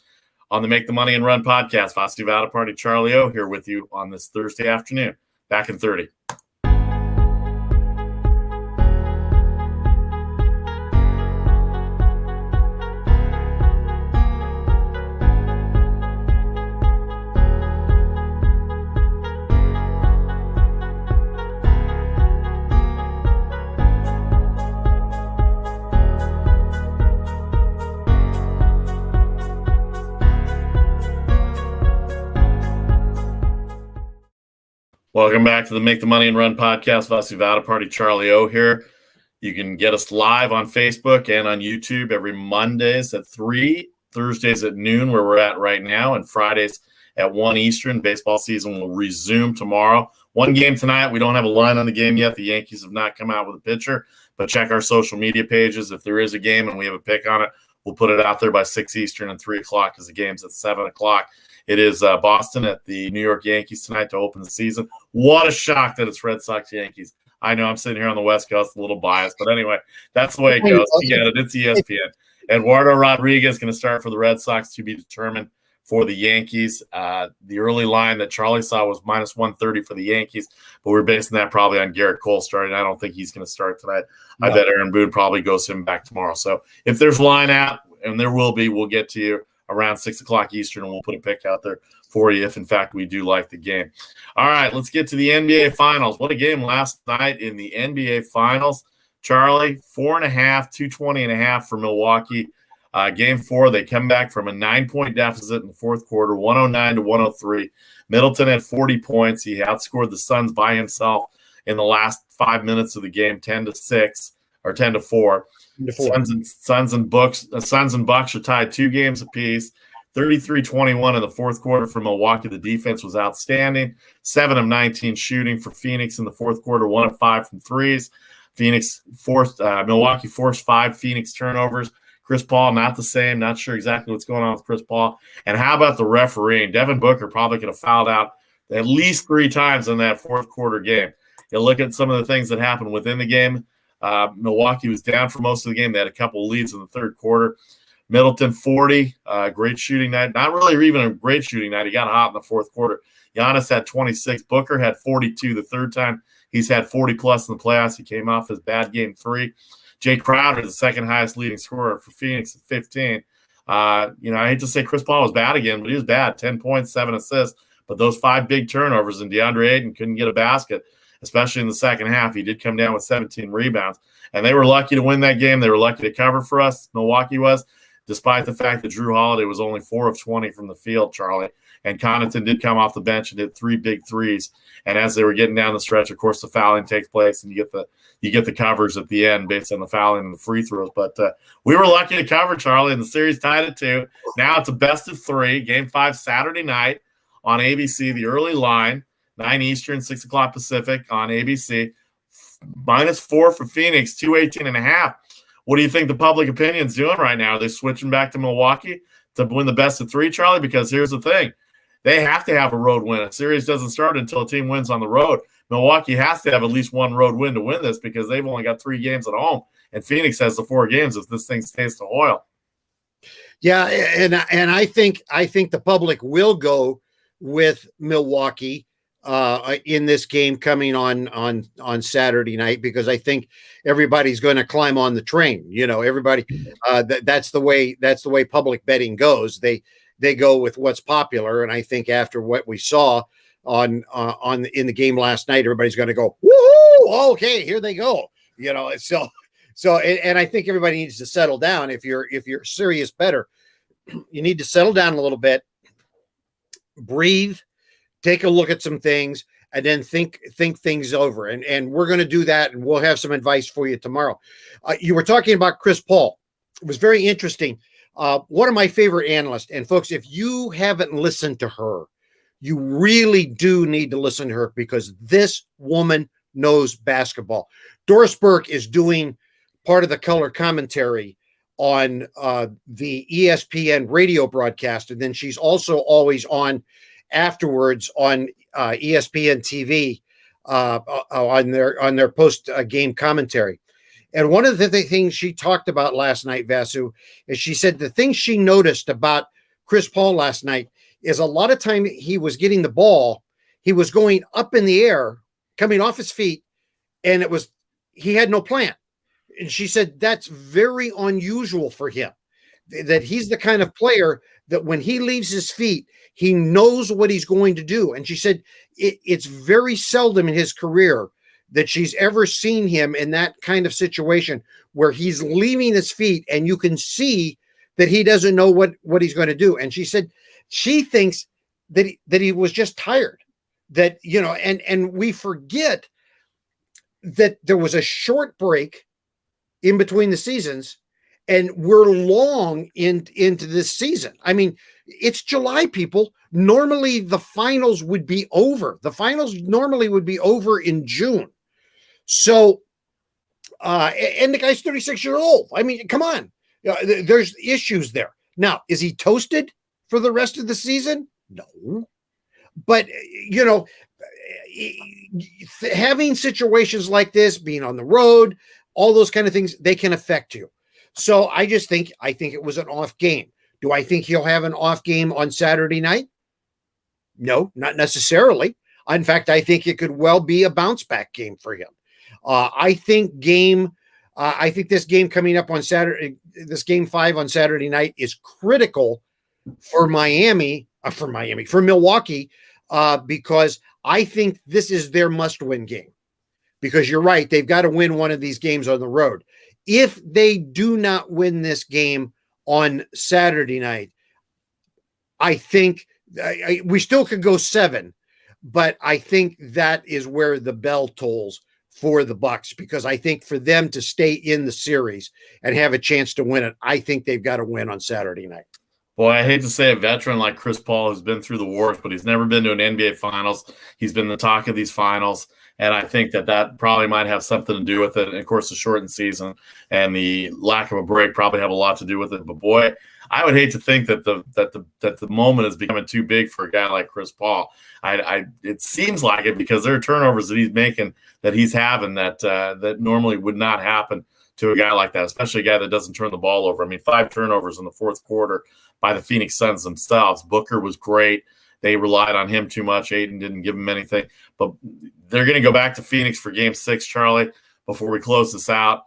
on the Make the Money and Run podcast. Vasu Vaddiparty, Charlie O here with you on this Thursday afternoon. Back in 30. Welcome back to the Make the Money and Run podcast. Vasu Vaddiparty, Charlie O here. You can get us live on Facebook and on YouTube every Mondays at 3 Thursdays at noon, where we're at right now, and Fridays at 1 Eastern. Baseball season will resume tomorrow. One game tonight. We don't have a line on the game yet. The Yankees have not come out with a pitcher, but check our social media pages. If there is a game and we have a pick on it, we'll put it out there by 6 Eastern, and 3 o'clock because the game's at 7 o'clock. It is Boston at the New York Yankees tonight to open the season. What a shock that it's Red Sox Yankees. I know I'm sitting here on the West Coast, a little biased, but anyway, that's the way it goes. You get it. It's ESPN. Eduardo Rodriguez going to start for the Red Sox, to be determined for the Yankees. The early line that Charlie saw was minus 130 for the Yankees, but we're basing that probably on Garrett Cole starting. I don't think he's going to start tonight. No. I bet Aaron Boone probably goes him back tomorrow. So if there's line out, and there will be, we'll get to you around 6 o'clock Eastern, and we'll put a pick out there for you if, in fact, we do like the game. All right, let's get to the NBA Finals. What a game last night in the NBA Finals. Charlie, 4.5, 220.5 for Milwaukee. Game 4, they come back from a 9-point deficit in the fourth quarter, 109-103. Middleton had 40 points. He outscored the Suns by himself in the last 5 minutes of the game, 10-6 or 10-4. Suns and Bucks are tied 2 games apiece. 33-21 in the fourth quarter for Milwaukee. The defense was outstanding. 7 of 19 shooting for Phoenix in the fourth quarter, 1 of 5 from threes. Milwaukee forced 5 Phoenix turnovers. Chris Paul, not the same. Not sure exactly what's going on with Chris Paul. And how about the refereeing? Devin Booker probably could have fouled out at least 3 times in that fourth quarter game. You look at some of the things that happened within the game. Milwaukee was down for most of the game. They had a couple of leads in the third quarter. Middleton, 40, great shooting night. Not really even a great shooting night. He got hot in the fourth quarter. Giannis had 26. Booker had 42 the third time. He's had 40-plus in the playoffs. He came off his bad game 3. Jay Crowder, the second highest leading scorer for Phoenix at 15. I hate to say Chris Paul was bad again, but he was bad. 10 points, 7 assists. But those 5 big turnovers, and DeAndre Ayton couldn't get a basket, especially in the second half. He did come down with 17 rebounds. And they were lucky to win that game. They were lucky to cover for us. Milwaukee was, despite the fact that Drew Holiday was only 4 of 20 from the field, Charlie. And Connaughton did come off the bench and did 3 big threes. And as they were getting down the stretch, of course, the fouling takes place, and you get the covers at the end based on the fouling and the free throws. But we were lucky to cover, Charlie, and the series tied at 2. Now it's a best of 3. Game 5 Saturday night on ABC, the early line, 9 Eastern, 6 o'clock Pacific on ABC. -4 for Phoenix, 218.5. What do you think the public opinion's doing right now? Are they switching back to Milwaukee to win the best of 3, Charlie? Because here's the thing. They have to have a road win. A series doesn't start until a team wins on the road. Milwaukee has to have at least one road win to win this because they've only got 3 games at home, and Phoenix has the 4 games if this thing stays to oil. Yeah, and I think the public will go with Milwaukee in this game coming on Saturday night, because I think everybody's going to climb on the train. Everybody that's the way public betting goes. They go with what's popular, and I think after what we saw in the game last night, everybody's going to go, woohoo! Okay, here they go. So and I think everybody needs to settle down. If you're a serious bettor, you need to settle down a little bit, breathe, take a look at some things, and then think things over. And we're going to do that, and we'll have some advice for you tomorrow. You were talking about Chris Paul. It was very interesting. One of my favorite analysts, and folks, if you haven't listened to her, you really do need to listen to her, because this woman knows basketball. Doris Burke is doing part of the color commentary on the ESPN radio broadcast, and then she's also always on afterwards on ESPN TV on their post game commentary. And one of the things she talked about last night, Vasu, is she said the thing she noticed about Chris Paul last night is a lot of time he was getting the ball, he was going up in the air, coming off his feet, and he had no plan. And she said that's very unusual for him, that he's the kind of player that when he leaves his feet, he knows what he's going to do. And she said it's very seldom in his career that she's ever seen him in that kind of situation where he's leaving his feet and you can see that he doesn't know what he's going to do. And she said she thinks that he was just tired, that, and we forget that there was a short break in between the seasons, And we're long into this season. I mean, it's July, people. Normally the finals would be over. The finals normally would be over in June. So, and the guy's 36 years old. I mean, come on. There's issues there. Now, is he toasted for the rest of the season? No. But, having situations like this, being on the road, all those kind of things, they can affect you. So I think it was an off game. Do I think he'll have an off game on Saturday night? No, not necessarily. In fact, I think it could well be a bounce back game for him. I think this game coming up on Saturday, this game 5 on Saturday night is critical for Milwaukee, because I think this is their must-win game. Because you're right, they've got to win one of these games on the road. If they do not win this game on Saturday night, I think we still could go 7, but I think that is where the bell tolls for the Bucks, because I think for them to stay in the series and have a chance to win it, I think they've got to win on Saturday night. Boy, I hate to say a veteran like Chris Paul who's been through the wars, but he's never been to an NBA Finals. He's been the talk of these finals, and I think that probably might have something to do with it. And of course, the shortened season and the lack of a break probably have a lot to do with it. But boy, I would hate to think that the moment is becoming too big for a guy like Chris Paul. It seems like it, because there are turnovers that he's making, that he's having, that normally would not happen to a guy like that, especially a guy that doesn't turn the ball over. I mean, 5 turnovers in the fourth quarter by the Phoenix Suns themselves. Booker was great. They relied on him too much. Ayton didn't give him anything. But they're going to go back to Phoenix for Game 6, Charlie, before we close this out.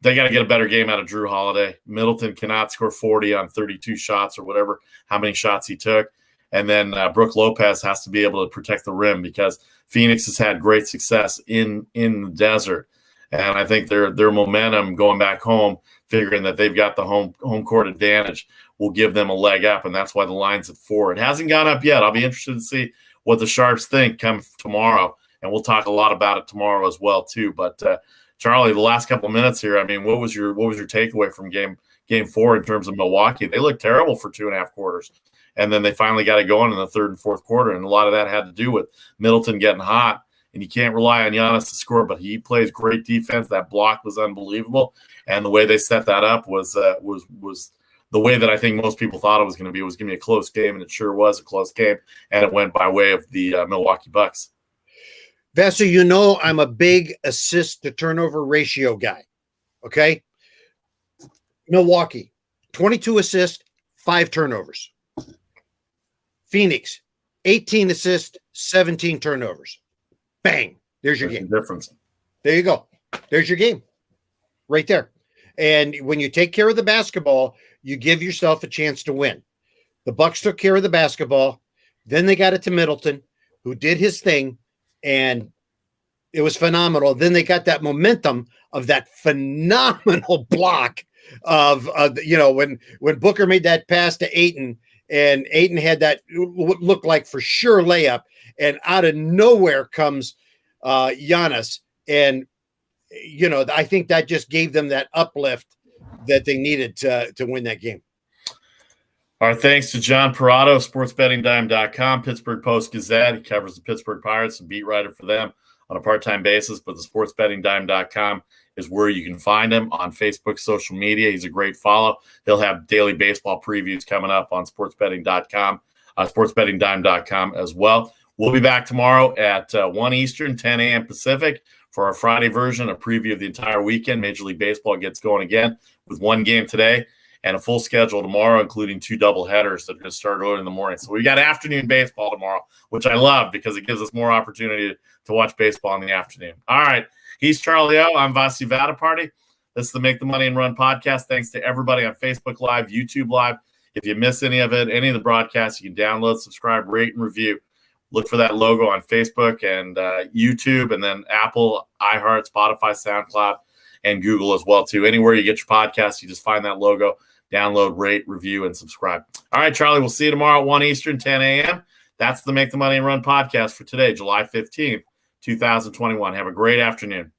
They got to get a better game out of Drew Holiday. Middleton cannot score 40 on 32 shots or whatever, how many shots he took. And then Brook Lopez has to be able to protect the rim, because Phoenix has had great success in the desert. And I think their momentum going back home, figuring that they've got the home court advantage, will give them a leg up, and that's why the line's at 4. It hasn't gone up yet. I'll be interested to see what the Sharps think come tomorrow, and we'll talk a lot about it tomorrow as well too. But Charlie, the last couple of minutes here, I mean, what was your takeaway from game 4 in terms of Milwaukee? They looked terrible for 2.5 quarters, and then they finally got it going in the third and fourth quarter, and a lot of that had to do with Middleton getting hot. And you can't rely on Giannis to score, but he plays great defense. That block was unbelievable, and the way they set that up was the way that I think most people thought it was going to be. It was going to be a close game, and it sure was a close game, and it went by way of the Milwaukee Bucks. Vasu, I'm a big assist to turnover ratio guy. Okay, Milwaukee, 22 assists, 5 turnovers. Phoenix, 18 assists, 17 turnovers. Bang. There's your game. The difference. There you go. There's your game right there. And when you take care of the basketball, you give yourself a chance to win. The Bucks took care of the basketball. Then they got it to Middleton, who did his thing, and it was phenomenal. Then they got that momentum of that phenomenal block of when Booker made that pass to Ayton, and Ayton had that what looked like for sure layup, and out of nowhere comes Giannis, and I think that just gave them that uplift that they needed to win that game. Our thanks to John Perrotto, sportsbettingdime.com, Pittsburgh Post-Gazette. He covers the Pittsburgh Pirates, a beat writer for them on a part-time basis, but the sportsbettingdime.com is where you can find him on Facebook, social media. He's a great follow. He'll have daily baseball previews coming up on sportsbetting.com, sportsbettingdime.com as well. We'll be back tomorrow at 1 Eastern, 10 a.m. Pacific for our Friday version, a preview of the entire weekend. Major League Baseball gets going again with one game today and a full schedule tomorrow, including 2 doubleheaders that are going to start early in the morning. So we got afternoon baseball tomorrow, which I love because it gives us more opportunity to watch baseball in the afternoon. All right. He's Charlie O. I'm Vasu Vaddiparty. This is the Make the Money and Run podcast. Thanks to everybody on Facebook Live, YouTube Live. If you miss any of it, any of the broadcasts, you can download, subscribe, rate, and review. Look for that logo on Facebook and YouTube, and then Apple, iHeart, Spotify, SoundCloud, and Google as well, too. Anywhere you get your podcast, you just find that logo, download, rate, review, and subscribe. All right, Charlie, we'll see you tomorrow at 1 Eastern, 10 a.m. That's the Make the Money and Run podcast for today, July 15th, 2021. Have a great afternoon.